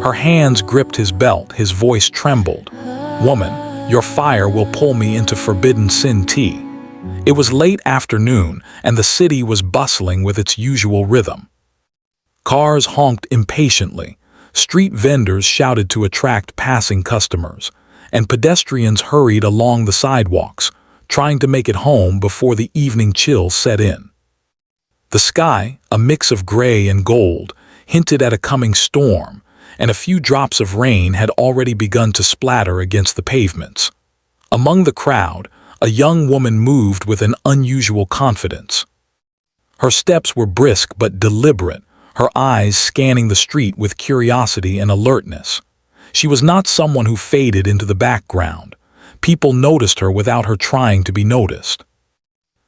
Her hands gripped his belt, his voice trembled. "Woman, your fire will pull me into forbidden sin tea." It was late afternoon, and the city was bustling with its usual rhythm. Cars honked impatiently, street vendors shouted to attract passing customers, and pedestrians hurried along the sidewalks, trying to make it home before the evening chill set in. The sky, a mix of gray and gold, hinted at a coming storm, and a few drops of rain had already begun to splatter against the pavements. Among the crowd, a young woman moved with an unusual confidence. Her steps were brisk but deliberate, her eyes scanning the street with curiosity and alertness. She was not someone who faded into the background. People noticed her without her trying to be noticed.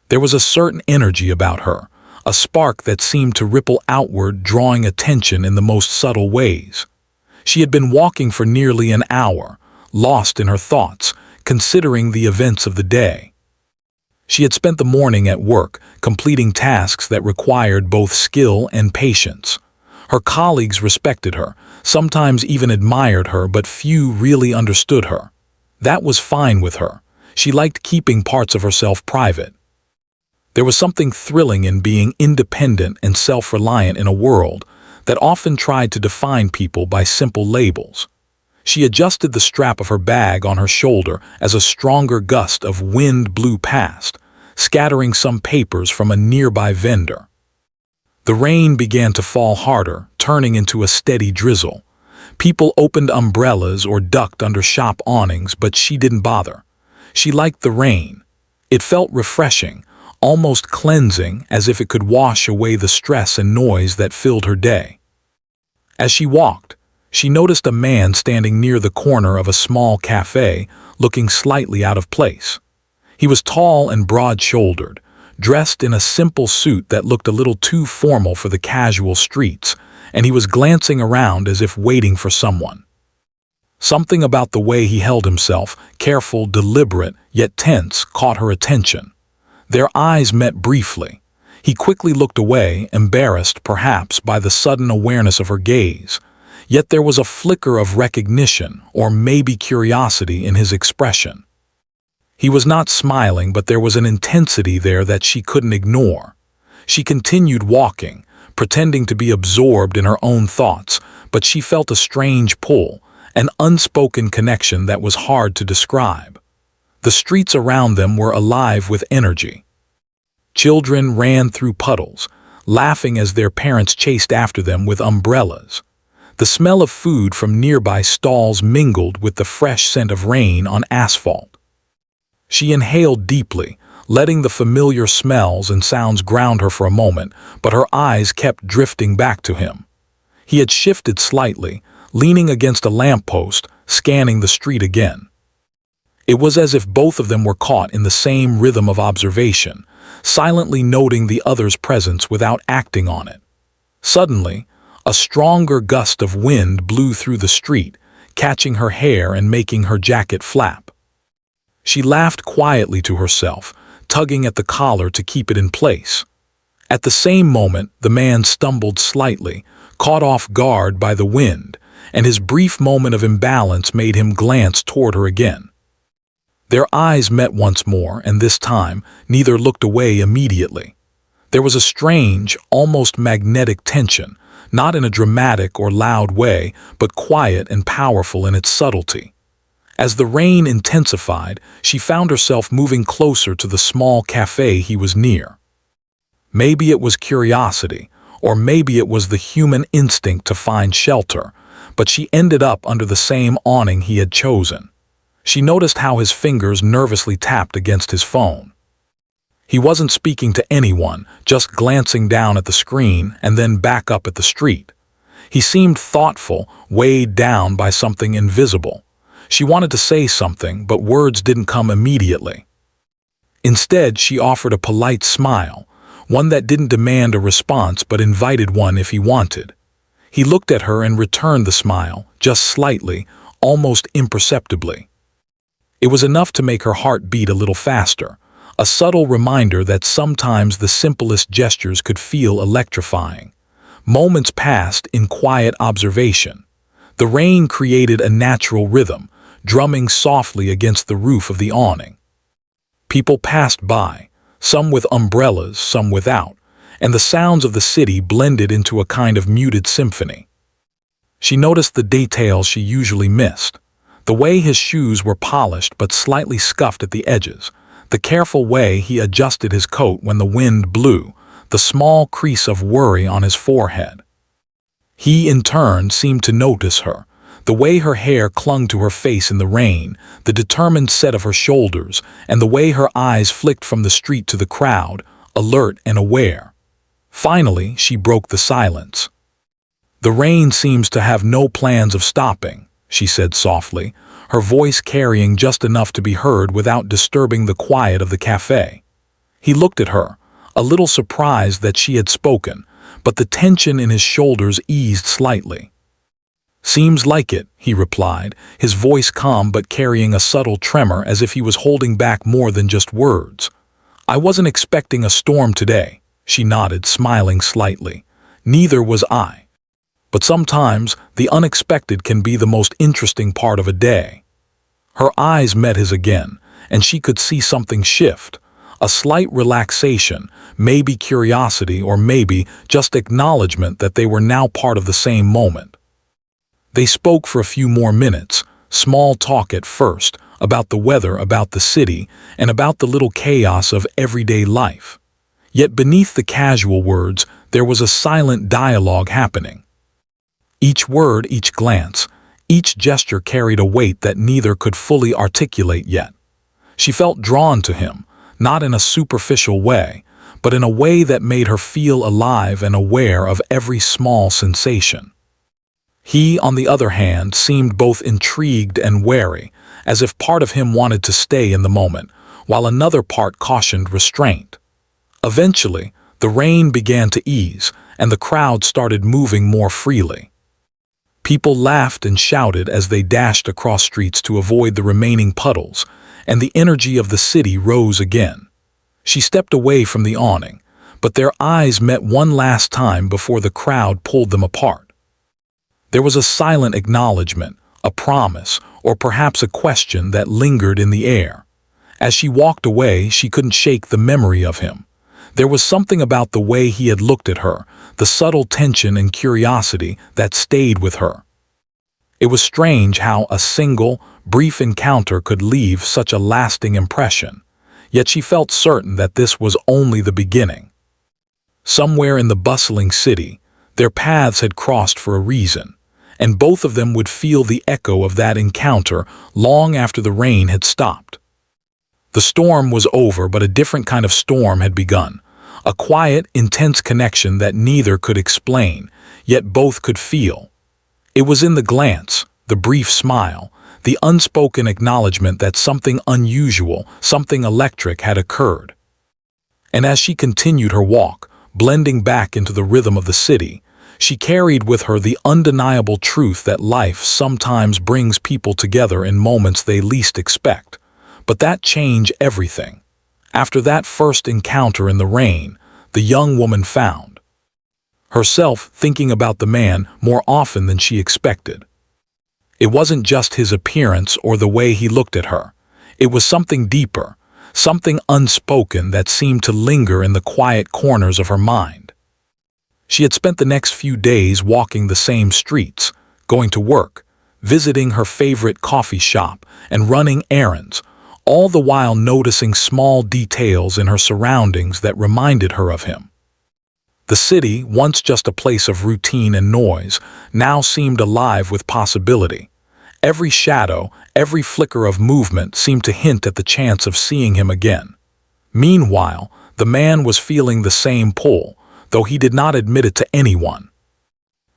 There was a certain energy about her, a spark that seemed to ripple outward, drawing attention in the most subtle ways. She had been walking for nearly an hour, lost in her thoughts, considering the events of the day. She had spent the morning at work, completing tasks that required both skill and patience. Her colleagues respected her, sometimes even admired her, but few really understood her. That was fine with her. She liked keeping parts of herself private. There was something thrilling in being independent and self-reliant in a world that often tried to define people by simple labels. She adjusted the strap of her bag on her shoulder as a stronger gust of wind blew past, scattering some papers from a nearby vendor. The rain began to fall harder, turning into a steady drizzle. People opened umbrellas or ducked under shop awnings, but she didn't bother. She liked the rain. It felt refreshing, almost cleansing, as if it could wash away the stress and noise that filled her day. As she walked, she noticed a man standing near the corner of a small cafe, looking slightly out of place. He was tall and broad-shouldered, dressed in a simple suit that looked a little too formal for the casual streets, and he was glancing around as if waiting for someone. Something about the way he held himself, careful, deliberate, yet tense, caught her attention. Their eyes met briefly. He quickly looked away, embarrassed perhaps by the sudden awareness of her gaze. Yet there was a flicker of recognition, or maybe curiosity, in his expression. He was not smiling, but there was an intensity there that she couldn't ignore. She continued walking, pretending to be absorbed in her own thoughts, but she felt a strange pull, an unspoken connection that was hard to describe. The streets around them were alive with energy. Children ran through puddles, laughing as their parents chased after them with umbrellas. The smell of food from nearby stalls mingled with the fresh scent of rain on asphalt. She inhaled deeply, letting the familiar smells and sounds ground her for a moment, but her eyes kept drifting back to him. He had shifted slightly, leaning against a lamppost, scanning the street again. It was as if both of them were caught in the same rhythm of observation, silently noting the other's presence without acting on it. Suddenly, a stronger gust of wind blew through the street, catching her hair and making her jacket flap. She laughed quietly to herself, tugging at the collar to keep it in place. At the same moment, the man stumbled slightly, caught off guard by the wind, and his brief moment of imbalance made him glance toward her again. Their eyes met once more, and this time, neither looked away immediately. There was a strange, almost magnetic tension, not in a dramatic or loud way, but quiet and powerful in its subtlety. As the rain intensified, she found herself moving closer to the small cafe he was near. Maybe it was curiosity, or maybe it was the human instinct to find shelter, but she ended up under the same awning he had chosen. She noticed how his fingers nervously tapped against his phone. He wasn't speaking to anyone, just glancing down at the screen and then back up at the street. He seemed thoughtful, weighed down by something invisible. She wanted to say something, but words didn't come immediately. Instead, she offered a polite smile, one that didn't demand a response but invited one if he wanted. He looked at her and returned the smile, just slightly, almost imperceptibly. It was enough to make her heart beat a little faster, a subtle reminder that sometimes the simplest gestures could feel electrifying. Moments passed in quiet observation. The rain created a natural rhythm, drumming softly against the roof of the awning. People passed by, some with umbrellas, some without, and the sounds of the city blended into a kind of muted symphony. She noticed the details she usually missed. The way his shoes were polished but slightly scuffed at the edges, the careful way he adjusted his coat when the wind blew, the small crease of worry on his forehead. He, in turn, seemed to notice her, the way her hair clung to her face in the rain, the determined set of her shoulders, and the way her eyes flicked from the street to the crowd, alert and aware. Finally, she broke the silence. "The rain seems to have no plans of stopping," she said softly, her voice carrying just enough to be heard without disturbing the quiet of the cafe. He looked at her, a little surprised that she had spoken, but the tension in his shoulders eased slightly. "Seems like it," he replied, his voice calm but carrying a subtle tremor as if he was holding back more than just words. "I wasn't expecting a storm today," she nodded, smiling slightly. "Neither was I. But sometimes the unexpected can be the most interesting part of a day." Her eyes met his again, and she could see something shift. A slight relaxation, maybe curiosity, or maybe just acknowledgement that they were now part of the same moment. They spoke for a few more minutes, small talk at first, about the weather, about the city, and about the little chaos of everyday life. Yet beneath the casual words, there was a silent dialogue happening. Each word, each glance, each gesture carried a weight that neither could fully articulate yet. She felt drawn to him, not in a superficial way, but in a way that made her feel alive and aware of every small sensation. He, on the other hand, seemed both intrigued and wary, as if part of him wanted to stay in the moment, while another part cautioned restraint. Eventually, the rain began to ease, and the crowd started moving more freely. People laughed and shouted as they dashed across streets to avoid the remaining puddles, and the energy of the city rose again. She stepped away from the awning, but their eyes met one last time before the crowd pulled them apart. There was a silent acknowledgement, a promise, or perhaps a question that lingered in the air. As she walked away, she couldn't shake the memory of him. There was something about the way he had looked at her, the subtle tension and curiosity that stayed with her. It was strange how a single, brief encounter could leave such a lasting impression, yet she felt certain that this was only the beginning. Somewhere in the bustling city, their paths had crossed for a reason, and both of them would feel the echo of that encounter long after the rain had stopped. The storm was over, but a different kind of storm had begun, a quiet, intense connection that neither could explain, yet both could feel. It was in the glance, the brief smile, the unspoken acknowledgement that something unusual, something electric had occurred. And as she continued her walk, blending back into the rhythm of the city, she carried with her the undeniable truth that life sometimes brings people together in moments they least expect. But that changed everything. After that first encounter in the rain, the young woman found herself thinking about the man more often than she expected. It wasn't just his appearance or the way he looked at her. It was something deeper, something unspoken that seemed to linger in the quiet corners of her mind. She had spent the next few days walking the same streets, going to work, visiting her favorite coffee shop, and running errands, all the while noticing small details in her surroundings that reminded her of him. The city, once just a place of routine and noise, now seemed alive with possibility. Every shadow, every flicker of movement seemed to hint at the chance of seeing him again. Meanwhile, the man was feeling the same pull, though he did not admit it to anyone.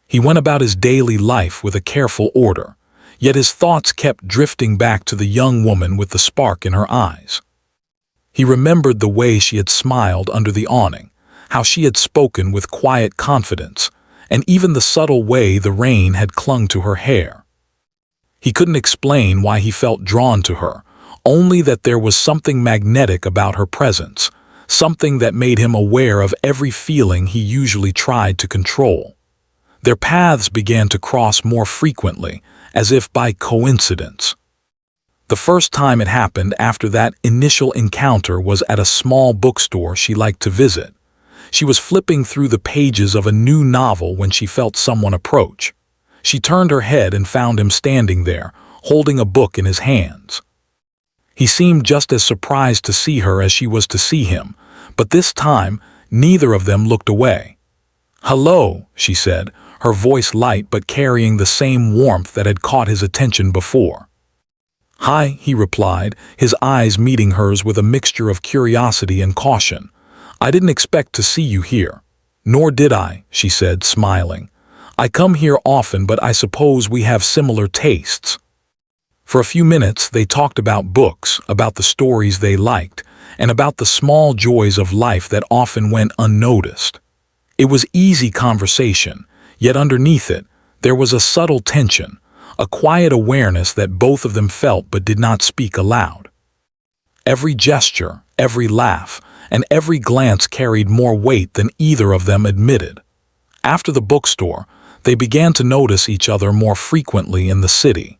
He went about his daily life with a careful order, yet his thoughts kept drifting back to the young woman with the spark in her eyes. He remembered the way she had smiled under the awning, how she had spoken with quiet confidence, and even the subtle way the rain had clung to her hair. He couldn't explain why he felt drawn to her, only that there was something magnetic about her presence, something that made him aware of every feeling he usually tried to control. Their paths began to cross more frequently, as if by coincidence. The first time it happened after that initial encounter was at a small bookstore she liked to visit. She was flipping through the pages of a new novel when she felt someone approach. She turned her head and found him standing there, holding a book in his hands. He seemed just as surprised to see her as she was to see him, but this time, neither of them looked away. "Hello," she said, her voice light but carrying the same warmth that had caught his attention before. "Hi," he replied, his eyes meeting hers with a mixture of curiosity and caution. "I didn't expect to see you here." "Nor did I," she said, smiling. "I come here often, but I suppose we have similar tastes." For a few minutes they talked about books, about the stories they liked, and about the small joys of life that often went unnoticed. It was easy conversation, yet underneath it, there was a subtle tension, a quiet awareness that both of them felt but did not speak aloud. Every gesture, every laugh, and every glance carried more weight than either of them admitted. After the bookstore, they began to notice each other more frequently in the city.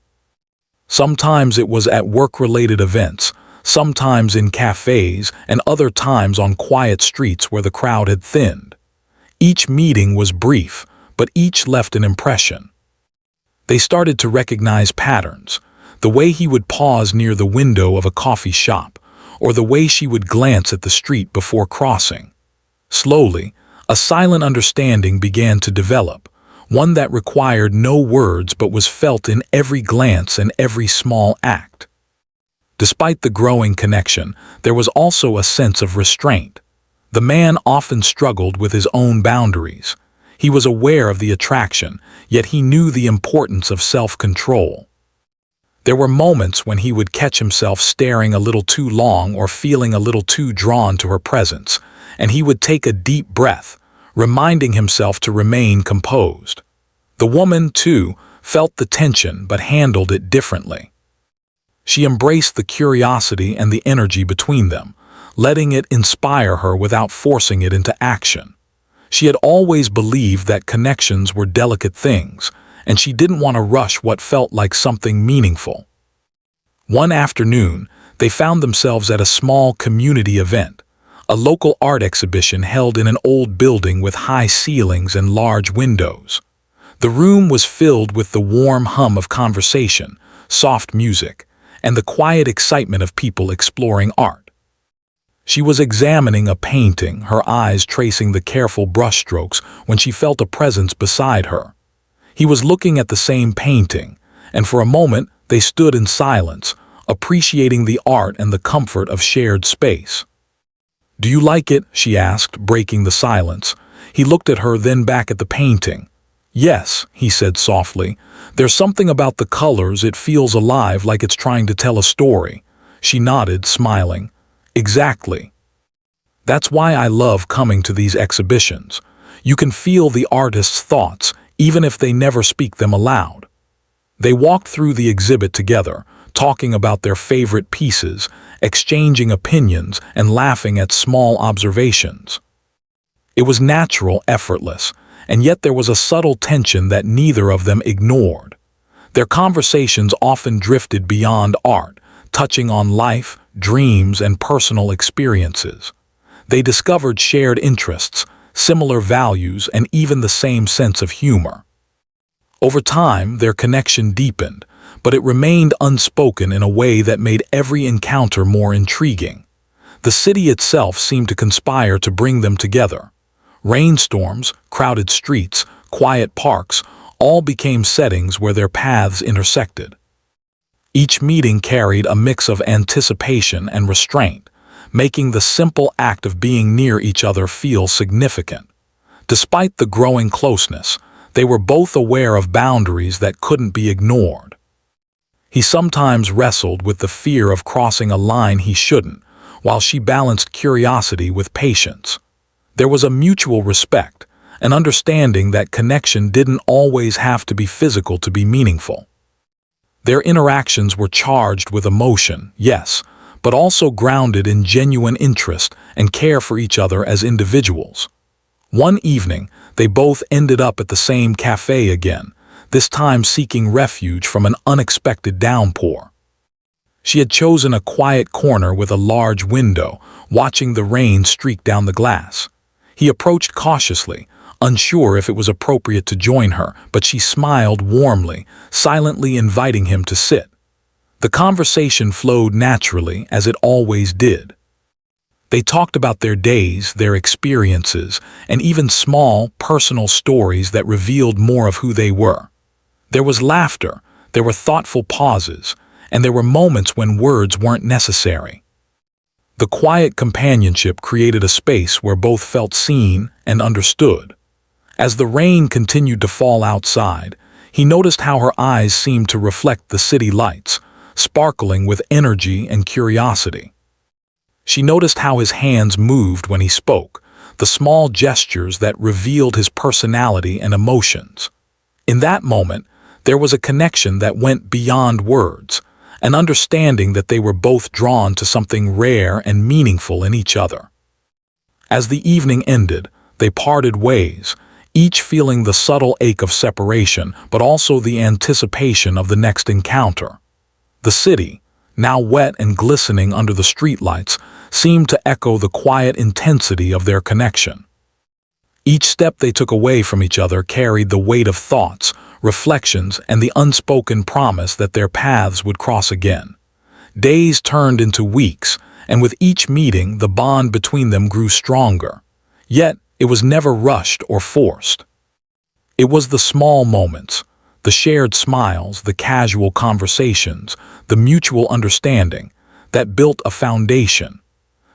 Sometimes it was at work-related events, sometimes in cafes, and other times on quiet streets where the crowd had thinned. Each meeting was brief, but each left an impression. They started to recognize patterns, the way he would pause near the window of a coffee shop, or the way she would glance at the street before crossing. Slowly, a silent understanding began to develop, one that required no words but was felt in every glance and every small act. Despite the growing connection, there was also a sense of restraint. The man often struggled with his own boundaries. He was aware of the attraction, yet he knew the importance of self-control. There were moments when he would catch himself staring a little too long or feeling a little too drawn to her presence, and he would take a deep breath, reminding himself to remain composed. The woman, too, felt the tension but handled it differently. She embraced the curiosity and the energy between them, letting it inspire her without forcing it into action. She had always believed that connections were delicate things, and she didn't want to rush what felt like something meaningful. One afternoon, they found themselves at a small community event, a local art exhibition held in an old building with high ceilings and large windows. The room was filled with the warm hum of conversation, soft music, and the quiet excitement of people exploring art. She was examining a painting, her eyes tracing the careful brushstrokes, when she felt a presence beside her. He was looking at the same painting, and for a moment they stood in silence, appreciating the art and the comfort of shared space. "Do you like it?" she asked, breaking the silence. He looked at her, then back at the painting. "Yes," he said softly. "There's something about the colors, it feels alive, like it's trying to tell a story." She nodded, smiling. "Exactly. That's why I love coming to these exhibitions. You can feel the artist's thoughts, even if they never speak them aloud." They walked through the exhibit together, talking about their favorite pieces, exchanging opinions, and laughing at small observations. It was natural, effortless, and yet there was a subtle tension that neither of them ignored. Their conversations often drifted beyond art, touching on life, dreams, and personal experiences. They discovered shared interests, similar values, and even the same sense of humor. Over time, their connection deepened, but it remained unspoken in a way that made every encounter more intriguing. The city itself seemed to conspire to bring them together. Rainstorms, crowded streets, quiet parks, all became settings where their paths intersected. Each meeting carried a mix of anticipation and restraint, making the simple act of being near each other feel significant. Despite the growing closeness, they were both aware of boundaries that couldn't be ignored. He sometimes wrestled with the fear of crossing a line he shouldn't, while she balanced curiosity with patience. There was a mutual respect, an understanding that connection didn't always have to be physical to be meaningful. Their interactions were charged with emotion, yes, but also grounded in genuine interest and care for each other as individuals. One evening, they both ended up at the same cafe again, this time seeking refuge from an unexpected downpour. She had chosen a quiet corner with a large window, watching the rain streak down the glass. He approached cautiously, unsure if it was appropriate to join her, but she smiled warmly, silently inviting him to sit. The conversation flowed naturally, as it always did. They talked about their days, their experiences, and even small, personal stories that revealed more of who they were. There was laughter, there were thoughtful pauses, and there were moments when words weren't necessary. The quiet companionship created a space where both felt seen and understood. As the rain continued to fall outside, he noticed how her eyes seemed to reflect the city lights, sparkling with energy and curiosity. She noticed how his hands moved when he spoke, the small gestures that revealed his personality and emotions. In that moment, there was a connection that went beyond words, an understanding that they were both drawn to something rare and meaningful in each other. As the evening ended, they parted ways, each feeling the subtle ache of separation, but also the anticipation of the next encounter. The city, now wet and glistening under the streetlights, seemed to echo the quiet intensity of their connection. Each step they took away from each other carried the weight of thoughts, reflections, and the unspoken promise that their paths would cross again. Days turned into weeks, and with each meeting the bond between them grew stronger. Yet, it was never rushed or forced. It was the small moments, the shared smiles, the casual conversations, the mutual understanding, that built a foundation.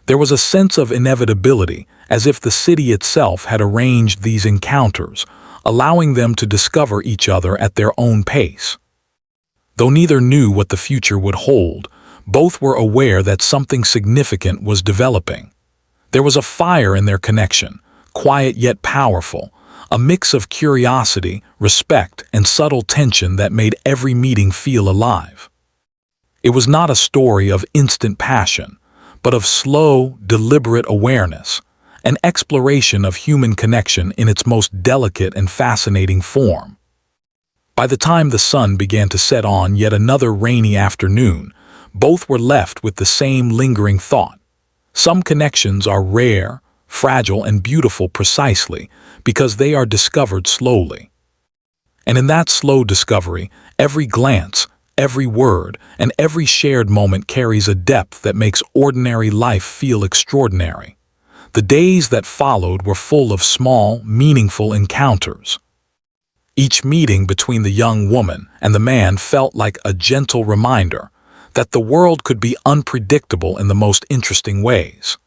There was a sense of inevitability, as if the city itself had arranged these encounters, allowing them to discover each other at their own pace. Though neither knew what the future would hold, both were aware that something significant was developing. There was a fire in their connection, quiet yet powerful, a mix of curiosity, respect, and subtle tension that made every meeting feel alive. It was not a story of instant passion, but of slow, deliberate awareness, an exploration of human connection in its most delicate and fascinating form. By the time the sun began to set on yet another rainy afternoon, both were left with the same lingering thought. Some connections are rare, fragile, and beautiful precisely because they are discovered slowly. And in that slow discovery, every glance, every word, and every shared moment carries a depth that makes ordinary life feel extraordinary. The days that followed were full of small, meaningful encounters. Each meeting between the young woman and the man felt like a gentle reminder that the world could be unpredictable in the most interesting ways.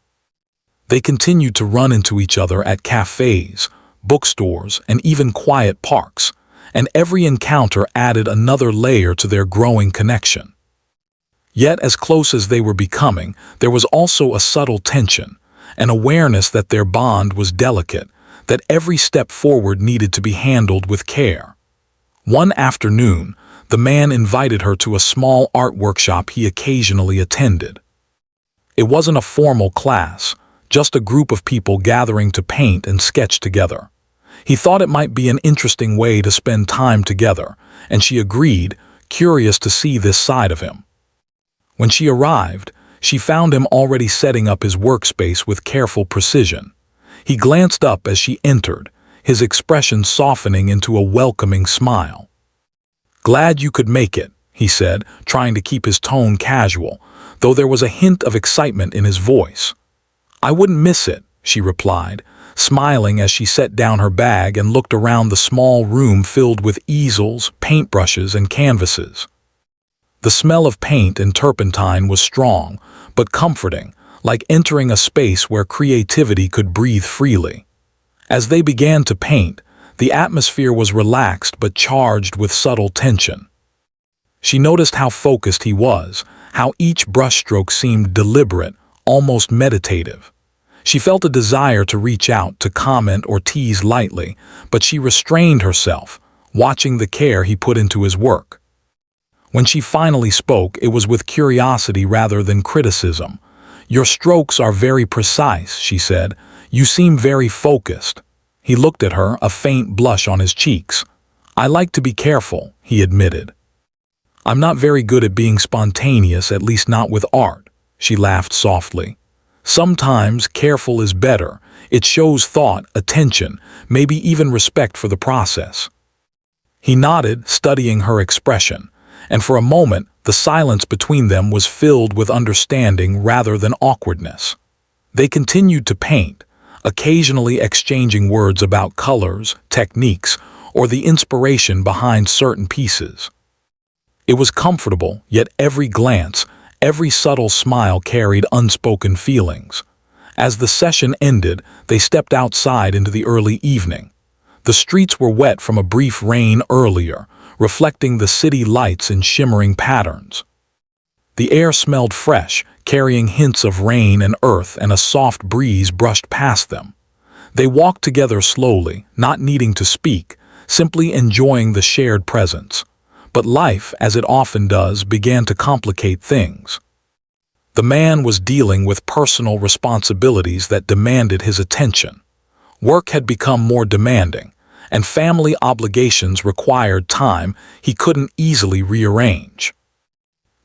They continued to run into each other at cafes, bookstores, and even quiet parks, and every encounter added another layer to their growing connection. Yet, as close as they were becoming, there was also a subtle tension, an awareness that their bond was delicate, that every step forward needed to be handled with care. One afternoon, the man invited her to a small art workshop he occasionally attended. It wasn't a formal class, just a group of people gathering to paint and sketch together. He thought it might be an interesting way to spend time together, and she agreed, curious to see this side of him. When she arrived, she found him already setting up his workspace with careful precision. He glanced up as she entered, his expression softening into a welcoming smile. "Glad you could make it," he said, trying to keep his tone casual, though there was a hint of excitement in his voice. "I wouldn't miss it," she replied, smiling as she set down her bag and looked around the small room filled with easels, paintbrushes, and canvases. The smell of paint and turpentine was strong, but comforting, like entering a space where creativity could breathe freely. As they began to paint, the atmosphere was relaxed but charged with subtle tension. She noticed how focused he was, how each brushstroke seemed deliberate, almost meditative. She felt a desire to reach out, to comment or tease lightly, but she restrained herself, watching the care he put into his work. When she finally spoke, it was with curiosity rather than criticism. "Your strokes are very precise," she said. "You seem very focused." He looked at her, a faint blush on his cheeks. "I like to be careful," he admitted. "I'm not very good at being spontaneous, at least not with art," she laughed softly. "Sometimes careful is better. It shows thought, attention, maybe even respect for the process." He nodded, studying her expression, and for a moment the silence between them was filled with understanding rather than awkwardness. They continued to paint, occasionally exchanging words about colors, techniques, or the inspiration behind certain pieces. It was comfortable, yet every glance, every subtle smile carried unspoken feelings. As the session ended, they stepped outside into the early evening. The streets were wet from a brief rain earlier, reflecting the city lights in shimmering patterns. The air smelled fresh, carrying hints of rain and earth, and a soft breeze brushed past them. They walked together slowly, not needing to speak, simply enjoying the shared presence. But life, as it often does, began to complicate things. The man was dealing with personal responsibilities that demanded his attention. Work had become more demanding, and family obligations required time he couldn't easily rearrange.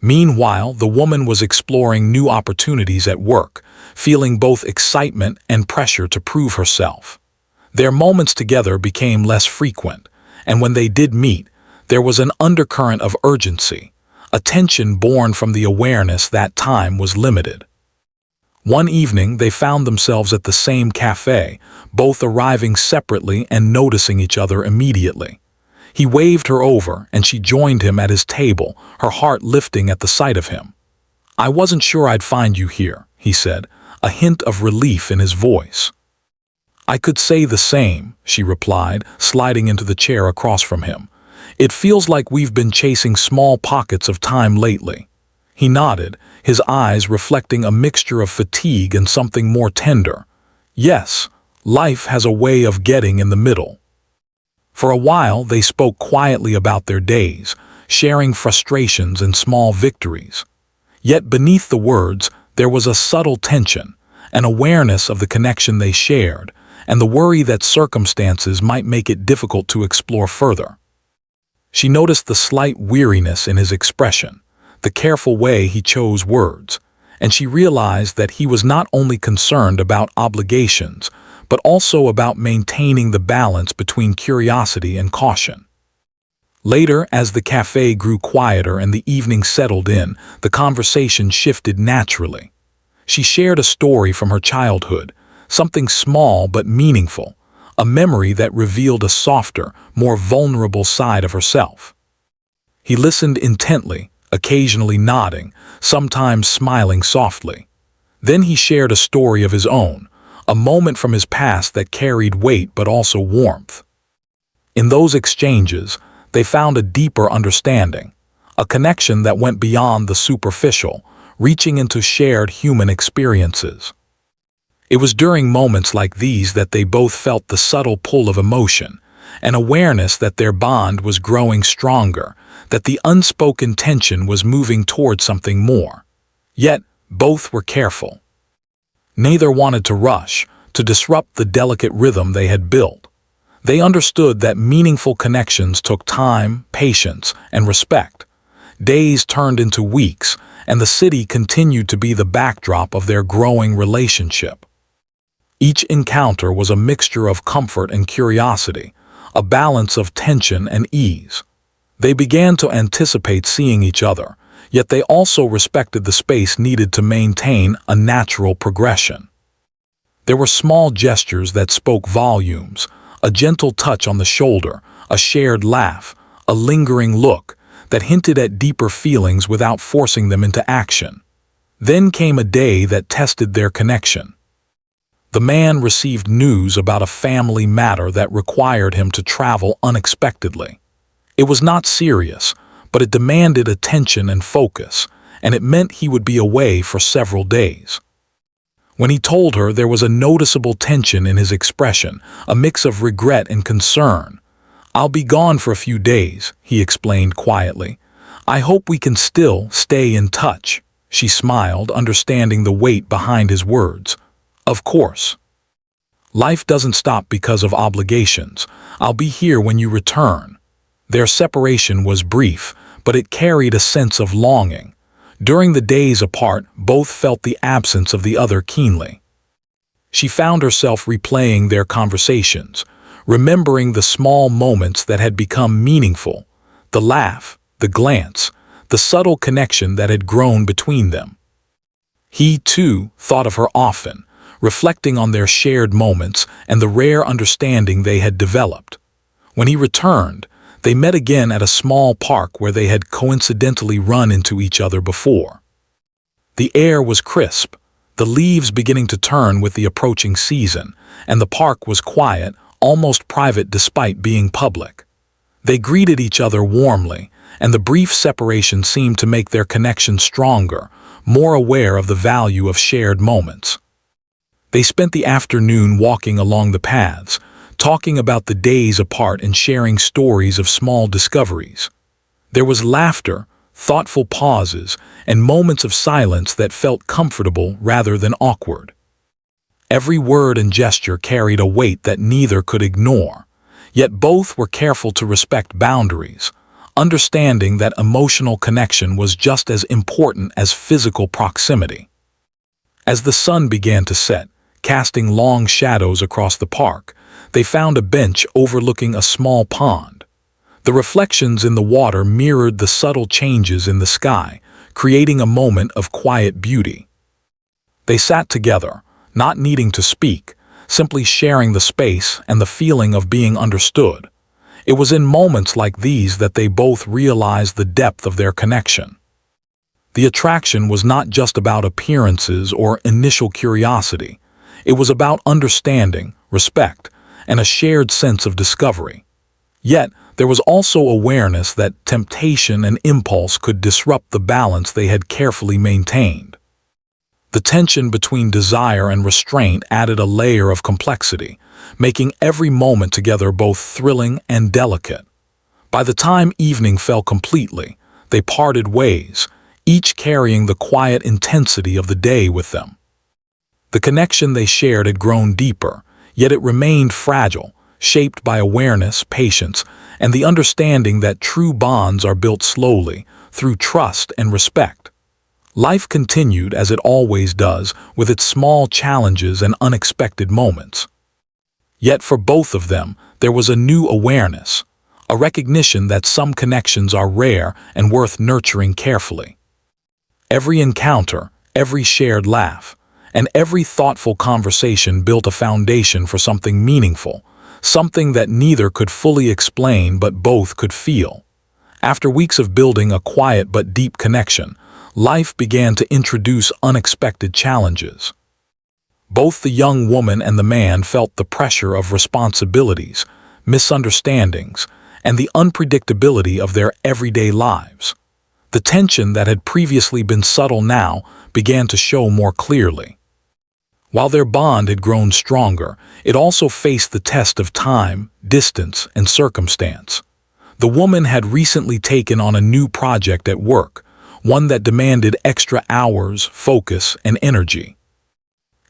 Meanwhile, the woman was exploring new opportunities at work, feeling both excitement and pressure to prove herself. Their moments together became less frequent, and when they did meet, there was an undercurrent of urgency, a tension born from the awareness that time was limited. One evening, they found themselves at the same cafe, both arriving separately and noticing each other immediately. He waved her over, and she joined him at his table, her heart lifting at the sight of him. "I wasn't sure I'd find you here," he said, a hint of relief in his voice. "I could say the same," she replied, sliding into the chair across from him. "It feels like we've been chasing small pockets of time lately." He nodded, his eyes reflecting a mixture of fatigue and something more tender. "Yes, life has a way of getting in the middle." For a while they spoke quietly about their days, sharing frustrations and small victories. Yet beneath the words there was a subtle tension, an awareness of the connection they shared, and the worry that circumstances might make it difficult to explore further. She noticed the slight weariness in his expression, the careful way he chose words, and she realized that he was not only concerned about obligations, but also about maintaining the balance between curiosity and caution. Later, as the cafe grew quieter and the evening settled in, the conversation shifted naturally. She shared a story from her childhood, something small but meaningful, a memory that revealed a softer, more vulnerable side of herself. He listened intently, occasionally nodding, sometimes smiling softly. Then he shared a story of his own, a moment from his past that carried weight but also warmth. In those exchanges, they found a deeper understanding, a connection that went beyond the superficial, reaching into shared human experiences. It was during moments like these that they both felt the subtle pull of emotion, an awareness that their bond was growing stronger, that the unspoken tension was moving toward something more. Yet, both were careful. Neither wanted to rush, to disrupt the delicate rhythm they had built. They understood that meaningful connections took time, patience, and respect. Days turned into weeks, and the city continued to be the backdrop of their growing relationship. Each encounter was a mixture of comfort and curiosity, a balance of tension and ease. They began to anticipate seeing each other, yet they also respected the space needed to maintain a natural progression. There were small gestures that spoke volumes, a gentle touch on the shoulder, a shared laugh, a lingering look that hinted at deeper feelings without forcing them into action. Then came a day that tested their connection. The man received news about a family matter that required him to travel unexpectedly. It was not serious, but it demanded attention and focus, and it meant he would be away for several days. When he told her, there was a noticeable tension in his expression, a mix of regret and concern. "I'll be gone for a few days," he explained quietly. "I hope we can still stay in touch." She smiled, understanding the weight behind his words. "Of course." Life doesn't stop because of obligations. I'll be here when you return. Their separation was brief, but it carried a sense of longing. During the days apart, both felt the absence of the other keenly. She found herself replaying their conversations, remembering the small moments that had become meaningful, the laugh, the glance, the subtle connection that had grown between them. He, too, thought of her often, reflecting on their shared moments and the rare understanding they had developed. When he returned, they met again at a small park where they had coincidentally run into each other before. The air was crisp, the leaves beginning to turn with the approaching season, and the park was quiet, almost private despite being public. They greeted each other warmly, and the brief separation seemed to make their connection stronger, more aware of the value of shared moments. They spent the afternoon walking along the paths, talking about the days apart and sharing stories of small discoveries. There was laughter, thoughtful pauses, and moments of silence that felt comfortable rather than awkward. Every word and gesture carried a weight that neither could ignore, yet both were careful to respect boundaries, understanding that emotional connection was just as important as physical proximity. As the sun began to set, casting long shadows across the park, they found a bench overlooking a small pond. The reflections in the water mirrored the subtle changes in the sky, creating a moment of quiet beauty. They sat together, not needing to speak, simply sharing the space and the feeling of being understood. It was in moments like these that they both realized the depth of their connection. The attraction was not just about appearances or initial curiosity. It was about understanding, respect, and a shared sense of discovery. Yet, there was also awareness that temptation and impulse could disrupt the balance they had carefully maintained. The tension between desire and restraint added a layer of complexity, making every moment together both thrilling and delicate. By the time evening fell completely, they parted ways, each carrying the quiet intensity of the day with them. The connection they shared had grown deeper, yet it remained fragile, shaped by awareness, patience, and the understanding that true bonds are built slowly, through trust and respect. Life continued as it always does, with its small challenges and unexpected moments. Yet for both of them, there was a new awareness, a recognition that some connections are rare and worth nurturing carefully. Every encounter, every shared laugh, and every thoughtful conversation built a foundation for something meaningful, something that neither could fully explain but both could feel. After weeks of building a quiet but deep connection, life began to introduce unexpected challenges. Both the young woman and the man felt the pressure of responsibilities, misunderstandings, and the unpredictability of their everyday lives. The tension that had previously been subtle now began to show more clearly. While their bond had grown stronger, it also faced the test of time, distance, and circumstance. The woman had recently taken on a new project at work, one that demanded extra hours, focus, and energy.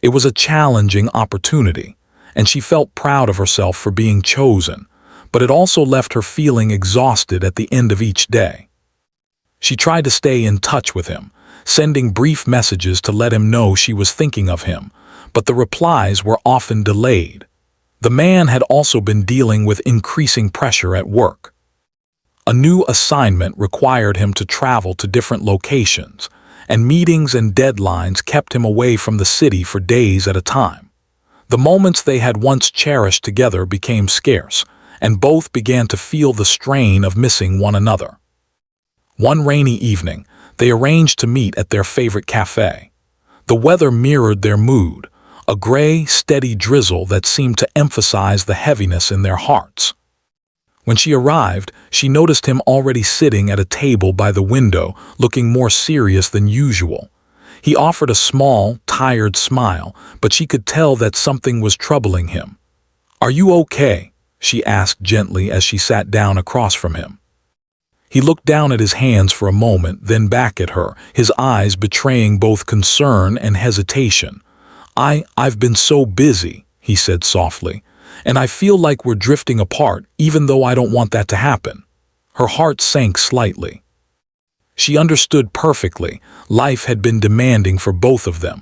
It was a challenging opportunity, and she felt proud of herself for being chosen, but it also left her feeling exhausted at the end of each day. She tried to stay in touch with him, sending brief messages to let him know she was thinking of him, but the replies were often delayed. The man had also been dealing with increasing pressure at work. A new assignment required him to travel to different locations, and meetings and deadlines kept him away from the city for days at a time. The moments they had once cherished together became scarce, and both began to feel the strain of missing one another. One rainy evening, they arranged to meet at their favorite cafe. The weather mirrored their mood, a gray, steady drizzle that seemed to emphasize the heaviness in their hearts. When she arrived, she noticed him already sitting at a table by the window, looking more serious than usual. He offered a small, tired smile, but she could tell that something was troubling him. "Are you okay?" she asked gently as she sat down across from him. He looked down at his hands for a moment, then back at her, his eyes betraying both concern and hesitation. I've been so busy," he said softly, "and I feel like we're drifting apart even though I don't want that to happen." Her heart sank slightly. She understood perfectly. Life had been demanding for both of them.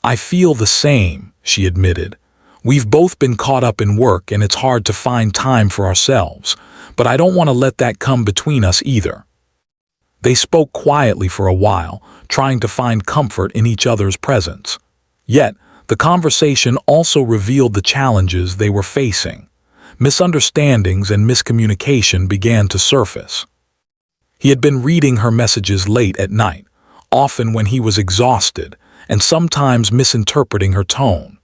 "I feel the same," she admitted. "We've both been caught up in work and it's hard to find time for ourselves, but I don't want to let that come between us either." They spoke quietly for a while, trying to find comfort in each other's presence. Yet, the conversation also revealed the challenges they were facing. Misunderstandings and miscommunication began to surface. He had been reading her messages late at night, often when he was exhausted, and sometimes misinterpreting her tone.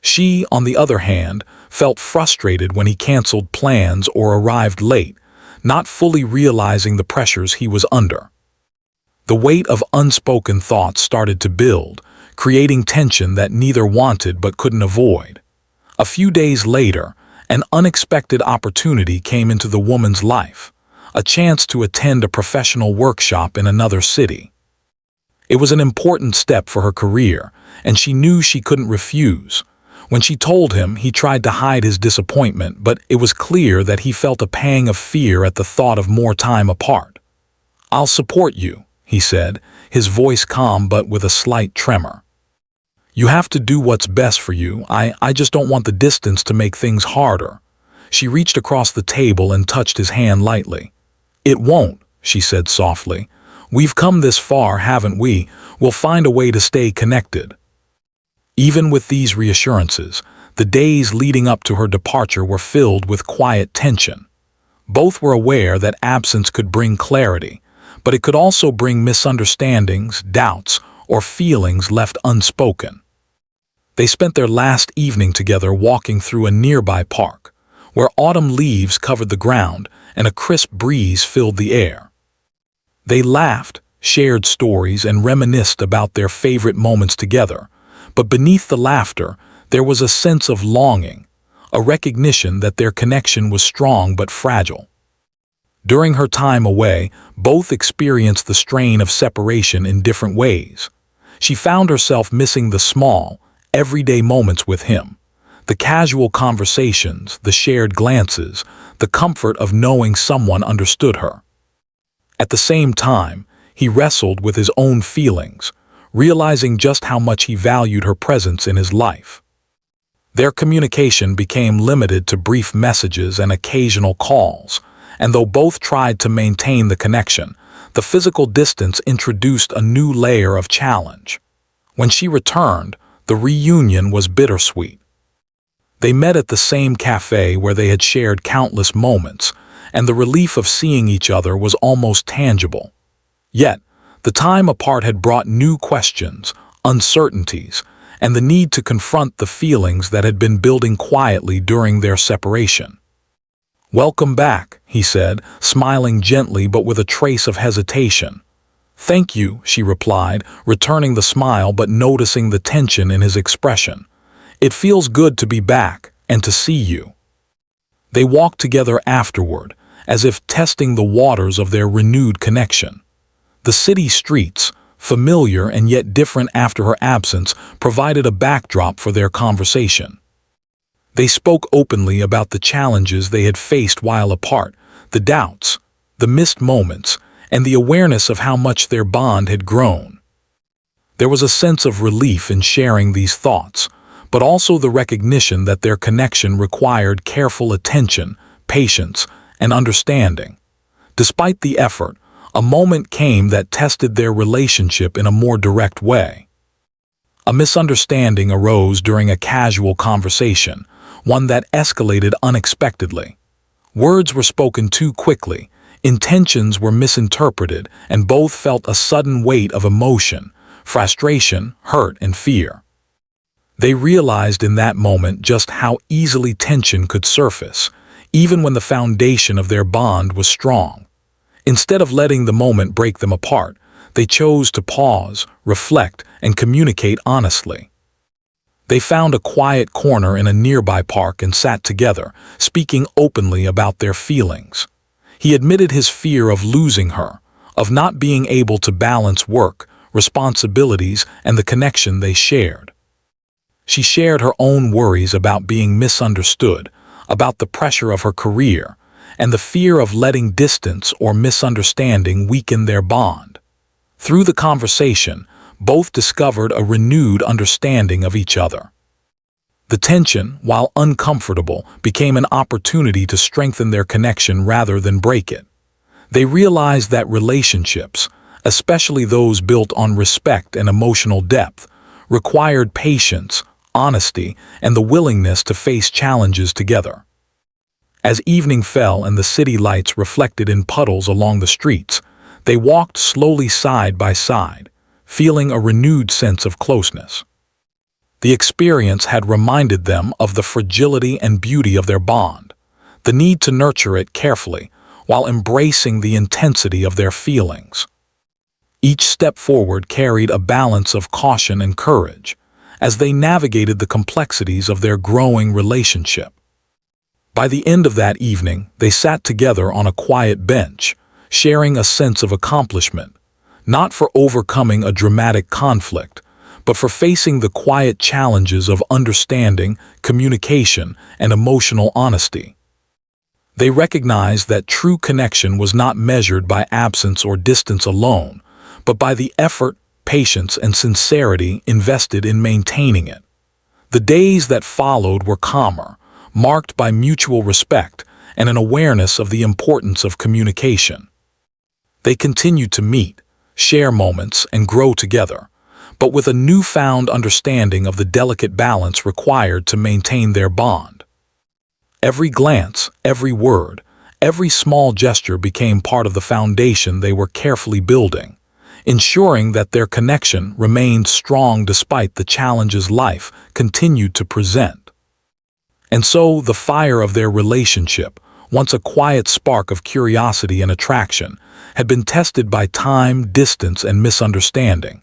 She, on the other hand, felt frustrated when he canceled plans or arrived late, not fully realizing the pressures he was under. The weight of unspoken thoughts started to build, creating tension that neither wanted but couldn't avoid. A few days later, an unexpected opportunity came into the woman's life, a chance to attend a professional workshop in another city. It was an important step for her career, and she knew she couldn't refuse. When she told him, he tried to hide his disappointment, but it was clear that he felt a pang of fear at the thought of more time apart. "I'll support you," he said, his voice calm but with a slight tremor. "You have to do what's best for you. I just don't want the distance to make things harder." She reached across the table and touched his hand lightly. "It won't," she said softly. "We've come this far, haven't we? We'll find a way to stay connected." Even with these reassurances, the days leading up to her departure were filled with quiet tension. Both were aware that absence could bring clarity, but it could also bring misunderstandings, doubts, or feelings left unspoken. They spent their last evening together walking through a nearby park, where autumn leaves covered the ground and a crisp breeze filled the air. They laughed, shared stories, and reminisced about their favorite moments together, but beneath the laughter, there was a sense of longing, a recognition that their connection was strong but fragile. During her time away, both experienced the strain of separation in different ways. She found herself missing the small, everyday moments with him, the casual conversations, the shared glances, the comfort of knowing someone understood her. At the same time, he wrestled with his own feelings, realizing just how much he valued her presence in his life. Their communication became limited to brief messages and occasional calls, and though both tried to maintain the connection, the physical distance introduced a new layer of challenge. When she returned, the reunion was bittersweet. They met at the same cafe where they had shared countless moments, and the relief of seeing each other was almost tangible. Yet, the time apart had brought new questions, uncertainties, and the need to confront the feelings that had been building quietly during their separation. "Welcome back," he said, smiling gently but with a trace of hesitation. "Thank you," she replied, returning the smile but noticing the tension in his expression. "It feels good to be back and to see you." They walked together afterward, as if testing the waters of their renewed connection. The city streets, familiar and yet different after her absence, provided a backdrop for their conversation. They spoke openly about the challenges they had faced while apart, the doubts, the missed moments, and the awareness of how much their bond had grown. There was a sense of relief in sharing these thoughts, but also the recognition that their connection required careful attention, patience, and understanding. Despite the effort, a moment came that tested their relationship in a more direct way. A misunderstanding arose during a casual conversation, one that escalated unexpectedly. Words were spoken too quickly, intentions were misinterpreted, and both felt a sudden weight of emotion, frustration, hurt, and fear. They realized in that moment just how easily tension could surface, even when the foundation of their bond was strong. Instead of letting the moment break them apart, they chose to pause, reflect, and communicate honestly. They found a quiet corner in a nearby park and sat together, speaking openly about their feelings. He admitted his fear of losing her, of not being able to balance work, responsibilities, and the connection they shared. She shared her own worries about being misunderstood, about the pressure of her career, and the fear of letting distance or misunderstanding weaken their bond. Through the conversation, both discovered a renewed understanding of each other. The tension, while uncomfortable, became an opportunity to strengthen their connection rather than break it. They realized that relationships, especially those built on respect and emotional depth, required patience, honesty, and the willingness to face challenges together. As evening fell and the city lights reflected in puddles along the streets, they walked slowly side by side, feeling a renewed sense of closeness. The experience had reminded them of the fragility and beauty of their bond, the need to nurture it carefully while embracing the intensity of their feelings. Each step forward carried a balance of caution and courage as they navigated the complexities of their growing relationship. By the end of that evening, they sat together on a quiet bench, sharing a sense of accomplishment, not for overcoming a dramatic conflict, but for facing the quiet challenges of understanding, communication, and emotional honesty. They recognized that true connection was not measured by absence or distance alone, but by the effort, patience, and sincerity invested in maintaining it. The days that followed were calmer, marked by mutual respect and an awareness of the importance of communication. They continued to meet, share moments, and grow together, but with a newfound understanding of the delicate balance required to maintain their bond. Every glance, every word, every small gesture became part of the foundation they were carefully building, ensuring that their connection remained strong despite the challenges life continued to present. And so the fire of their relationship, once a quiet spark of curiosity and attraction, had been tested by time, distance, and misunderstanding.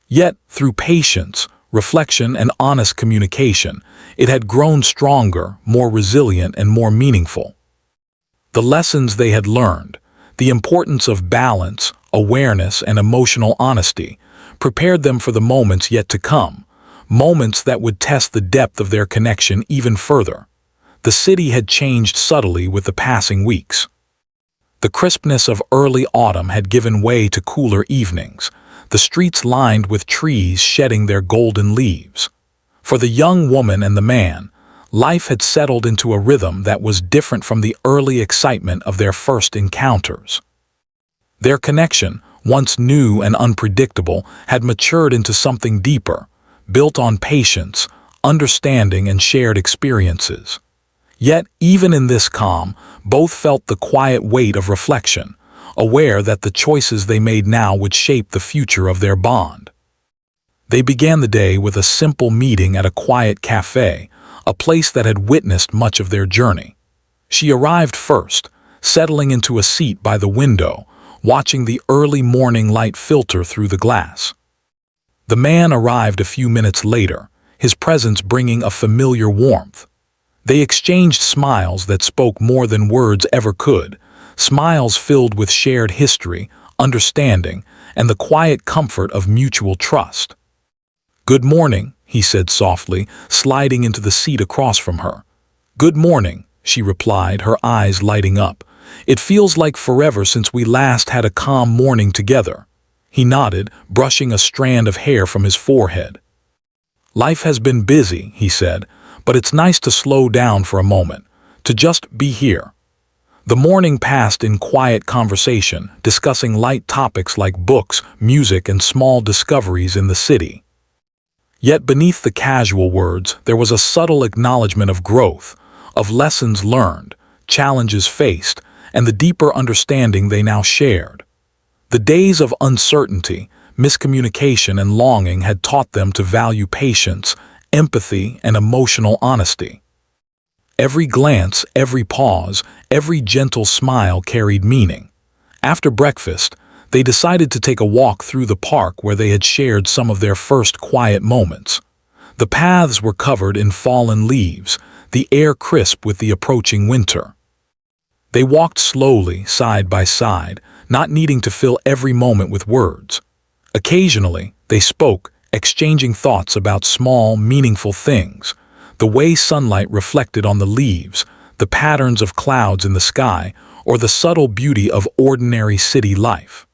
Yet, through patience, reflection, and honest communication, it had grown stronger, more resilient, and more meaningful. The lessons they had learned, the importance of balance, awareness, and emotional honesty, prepared them for the moments yet to come, moments that would test the depth of their connection even further. The city had changed subtly with the passing weeks. The crispness of early autumn had given way to cooler evenings, the streets lined with trees shedding their golden leaves. For the young woman and the man, life had settled into a rhythm that was different from the early excitement of their first encounters. Their connection, once new and unpredictable, had matured into something deeper, built on patience, understanding, and shared experiences. Yet, even in this calm, both felt the quiet weight of reflection, aware that the choices they made now would shape the future of their bond. They began the day with a simple meeting at a quiet cafe, a place that had witnessed much of their journey. She arrived first, settling into a seat by the window, watching the early morning light filter through the glass. The man arrived a few minutes later, his presence bringing a familiar warmth. They exchanged smiles that spoke more than words ever could, smiles filled with shared history, understanding, and the quiet comfort of mutual trust. "Good morning," he said softly, sliding into the seat across from her. "Good morning," she replied, her eyes lighting up. "It feels like forever since we last had a calm morning together." He nodded, brushing a strand of hair from his forehead. "Life has been busy," he said, "but it's nice to slow down for a moment, to just be here." The morning passed in quiet conversation, discussing light topics like books, music, and small discoveries in the city. Yet beneath the casual words, there was a subtle acknowledgement of growth, of lessons learned, challenges faced, and the deeper understanding they now shared. The days of uncertainty, miscommunication, and longing had taught them to value patience, empathy, and emotional honesty. Every glance, every pause, every gentle smile carried meaning. After breakfast, they decided to take a walk through the park where they had shared some of their first quiet moments. The paths were covered in fallen leaves, the air crisp with the approaching winter. They walked slowly, side by side, not needing to fill every moment with words. Occasionally, they spoke, exchanging thoughts about small, meaningful things, the way sunlight reflected on the leaves, the patterns of clouds in the sky, or the subtle beauty of ordinary city life.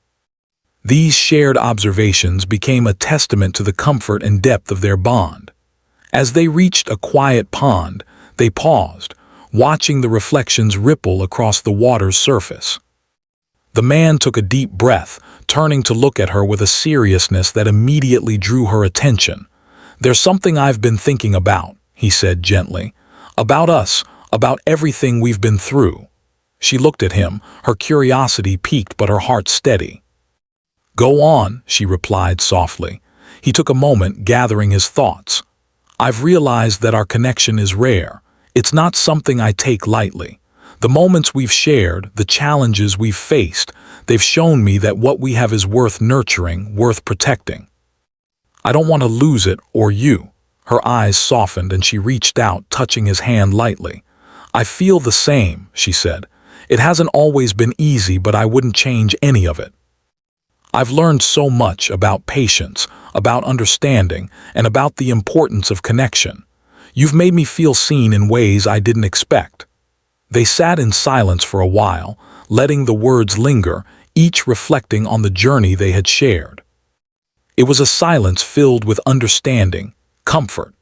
These shared observations became a testament to the comfort and depth of their bond. As they reached a quiet pond, they paused, watching the reflections ripple across the water's surface. The man took a deep breath, turning to look at her with a seriousness that immediately drew her attention. "There's something I've been thinking about," he said gently. "About us, about everything we've been through." She looked at him, her curiosity piqued but her heart steady. "Go on," she replied softly. He took a moment, gathering his thoughts. "I've realized that our connection is rare. It's not something I take lightly. The moments we've shared, the challenges we've faced, they've shown me that what we have is worth nurturing, worth protecting. I don't want to lose it or you." Her eyes softened and she reached out, touching his hand lightly. "I feel the same," she said. "It hasn't always been easy, but I wouldn't change any of it. I've learned so much about patience, about understanding, and about the importance of connection. You've made me feel seen in ways I didn't expect." They sat in silence for a while, letting the words linger, each reflecting on the journey they had shared. It was a silence filled with understanding, comfort,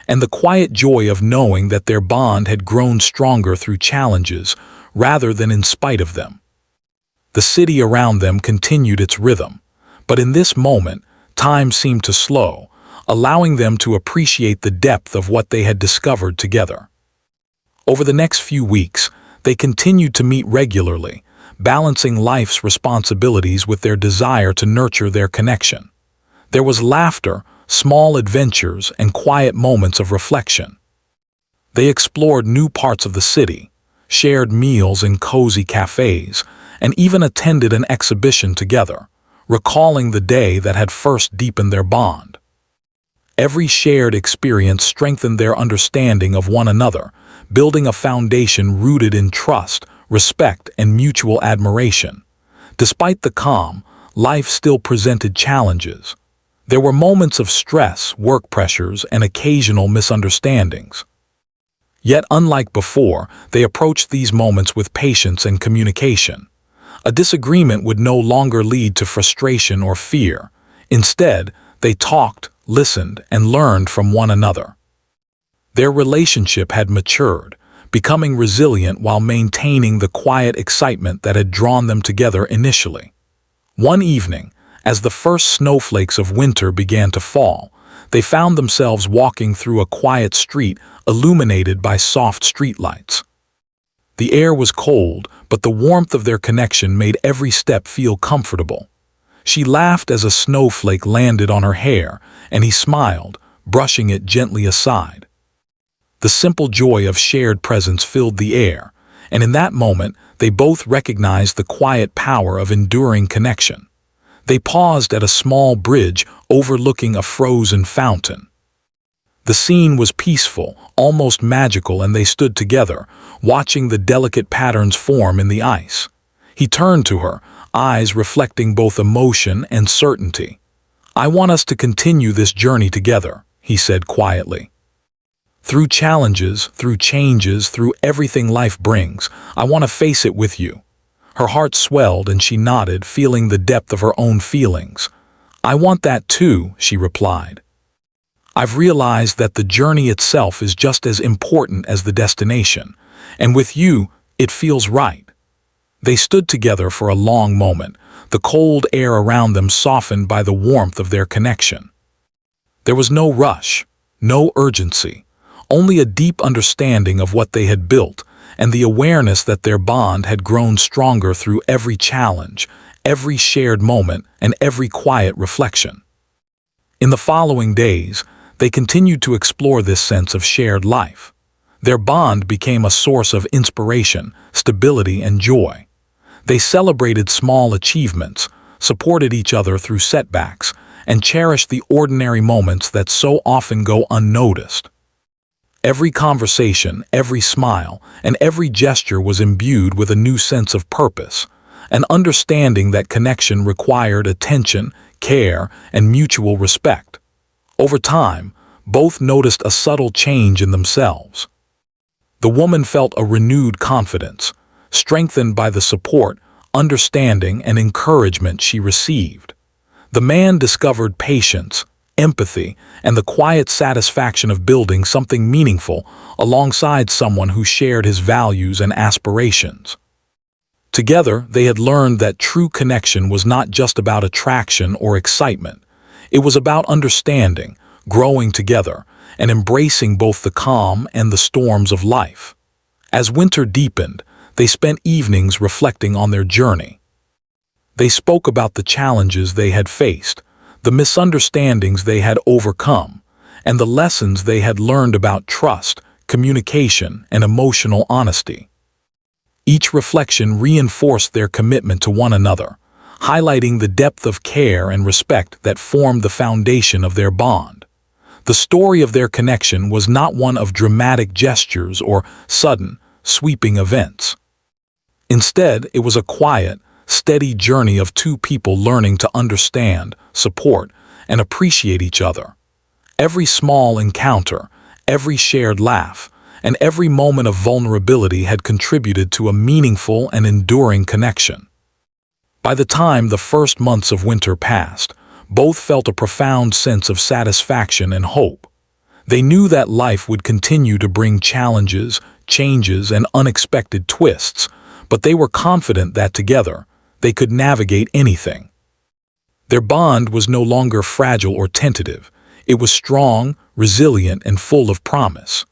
and the quiet joy of knowing that their bond had grown stronger through challenges rather than in spite of them. The city around them continued its rhythm, but in this moment, time seemed to slow, allowing them to appreciate the depth of what they had discovered together. Over the next few weeks, they continued to meet regularly, balancing life's responsibilities with their desire to nurture their connection. There was laughter, small adventures, and quiet moments of reflection. They explored new parts of the city, shared meals in cozy cafes, and even attended an exhibition together, recalling the day that had first deepened their bond. Every shared experience strengthened their understanding of one another, building a foundation rooted in trust, respect, and mutual admiration. Despite the calm, life still presented challenges. There were moments of stress, work pressures, and occasional misunderstandings. Yet, unlike before, they approached these moments with patience and communication. A disagreement would no longer lead to frustration or fear. Instead, they talked, listened, and learned from one another. Their relationship had matured, becoming resilient while maintaining the quiet excitement that had drawn them together initially. One evening, as the first snowflakes of winter began to fall, they found themselves walking through a quiet street illuminated by soft streetlights. The air was cold, but the warmth of their connection made every step feel comfortable. She laughed as a snowflake landed on her hair, and he smiled, brushing it gently aside. The simple joy of shared presence filled the air, and in that moment, they both recognized the quiet power of enduring connection. They paused at a small bridge overlooking a frozen fountain. The scene was peaceful, almost magical, and they stood together, watching the delicate patterns form in the ice. He turned to her, eyes reflecting both emotion and certainty. "I want us to continue this journey together," he said quietly. "Through challenges, through changes, through everything life brings, I want to face it with you." Her heart swelled and she nodded, feeling the depth of her own feelings. "I want that too," she replied. "I've realized that the journey itself is just as important as the destination, and with you, it feels right." They stood together for a long moment, the cold air around them softened by the warmth of their connection. There was no rush, no urgency, only a deep understanding of what they had built and the awareness that their bond had grown stronger through every challenge, every shared moment, and every quiet reflection. In the following days, they continued to explore this sense of shared life. Their bond became a source of inspiration, stability, and joy. They celebrated small achievements, supported each other through setbacks, and cherished the ordinary moments that so often go unnoticed. Every conversation, every smile, and every gesture was imbued with a new sense of purpose, an understanding that connection required attention, care, and mutual respect. Over time, both noticed a subtle change in themselves. The woman felt a renewed confidence, strengthened by the support, understanding, and encouragement she received. The man discovered patience, empathy, and the quiet satisfaction of building something meaningful alongside someone who shared his values and aspirations. Together, they had learned that true connection was not just about attraction or excitement. It was about understanding, growing together, and embracing both the calm and the storms of life. As winter deepened, they spent evenings reflecting on their journey. They spoke about the challenges they had faced, the misunderstandings they had overcome, and the lessons they had learned about trust, communication, and emotional honesty. Each reflection reinforced their commitment to one another, highlighting the depth of care and respect that formed the foundation of their bond. The story of their connection was not one of dramatic gestures or sudden, sweeping events. Instead, it was a quiet, steady journey of two people learning to understand, support, and appreciate each other. Every small encounter, every shared laugh, and every moment of vulnerability had contributed to a meaningful and enduring connection. By the time the first months of winter passed, both felt a profound sense of satisfaction and hope. They knew that life would continue to bring challenges, changes, and unexpected twists, but they were confident that together, they could navigate anything. Their bond was no longer fragile or tentative. It was strong, resilient, and full of promise.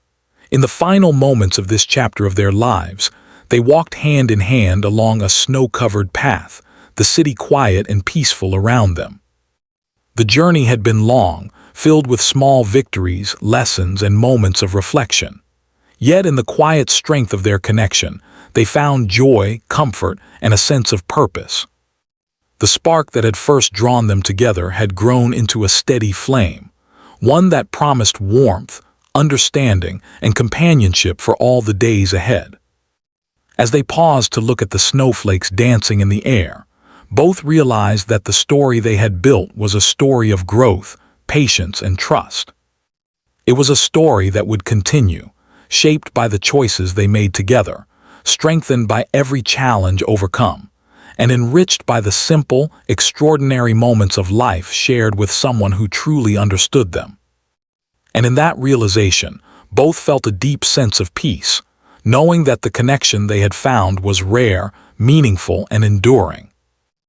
In the final moments of this chapter of their lives, they walked hand in hand along a snow-covered path, the city quiet and peaceful around them. The journey had been long, filled with small victories, lessons, and moments of reflection. Yet in the quiet strength of their connection, they found joy, comfort, and a sense of purpose. The spark that had first drawn them together had grown into a steady flame, one that promised warmth, understanding, and companionship for all the days ahead. As they paused to look at the snowflakes dancing in the air, both realized that the story they had built was a story of growth, patience, and trust. It was a story that would continue, shaped by the choices they made together, strengthened by every challenge overcome, and enriched by the simple, extraordinary moments of life shared with someone who truly understood them. And in that realization, both felt a deep sense of peace, knowing that the connection they had found was rare, meaningful, and enduring.